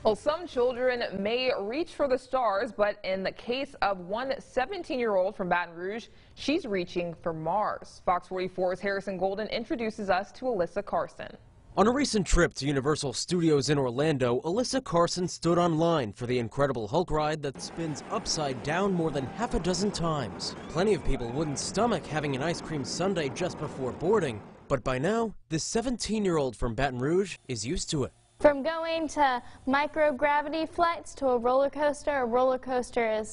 Well, some children may reach for the stars, but in the case of one 17-year-old from Baton Rouge, she's reaching for Mars. Fox 44's Harrison Golden introduces us to Alyssa Carson. On a recent trip to Universal Studios in Orlando, Alyssa Carson stood on line for the Incredible Hulk ride that spins upside down more than half a dozen times. Plenty of people wouldn't stomach having an ice cream sundae just before boarding, but by now, this 17-year-old from Baton Rouge is used to it. From going to microgravity flights to a roller coaster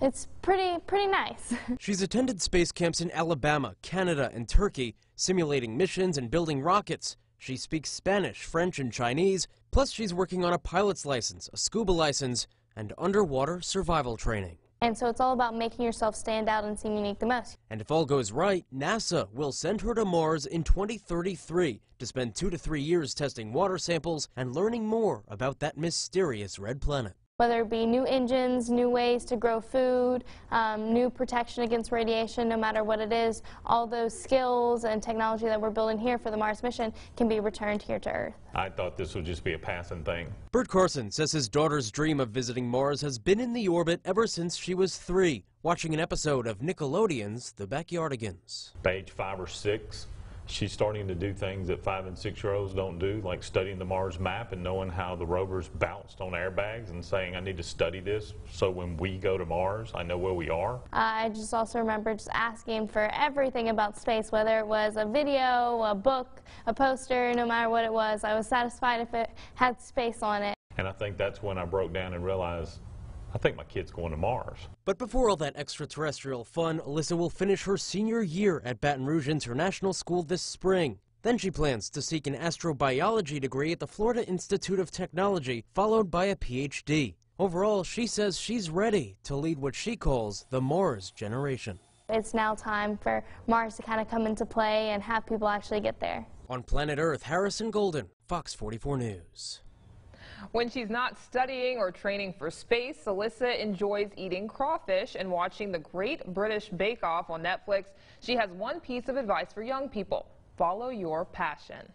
it's pretty nice. She's attended space camps in Alabama, Canada, and Turkey, simulating missions and building rockets. She speaks Spanish, French, and Chinese, plus she's working on a pilot's license, a scuba license, and underwater survival training. And so it's all about making yourself stand out and seem unique the most. And if all goes right, NASA will send her to Mars in 2033 to spend 2 to 3 years testing water samples and learning more about that mysterious red planet. Whether it be new engines, new ways to grow food, new protection against radiation, no matter what it is, all those skills and technology that we're building here for the Mars mission can be returned here to Earth. I thought this would just be a passing thing. Bert Carson says his daughter's dream of visiting Mars has been in the orbit ever since she was 3, watching an episode of Nickelodeon's The Backyardigans. By age 5 or 6, she's starting to do things that 5 and 6-year-olds don't do, like studying the Mars map and knowing how the rovers bounced on airbags and saying, I need to study this so when we go to Mars, I know where we are. I just also remember just asking for everything about space, whether it was a video, a book, a poster, no matter what it was. I was satisfied if it had space on it. And I think that's when I broke down and realized, I think my kid's going to Mars. But before all that extraterrestrial fun, Alyssa will finish her senior year at Baton Rouge International School this spring. Then she plans to seek an astrobiology degree at the Florida Institute of Technology, followed by a PhD. Overall, she says she's ready to lead what she calls the Mars generation. It's now time for Mars to kind of come into play and have people actually get there. On Planet Earth, Harrison Golden, Fox 44 News. When she's not studying or training for space, Alyssa enjoys eating crawfish and watching the Great British Bake Off on Netflix. She has one piece of advice for young people: follow your passion.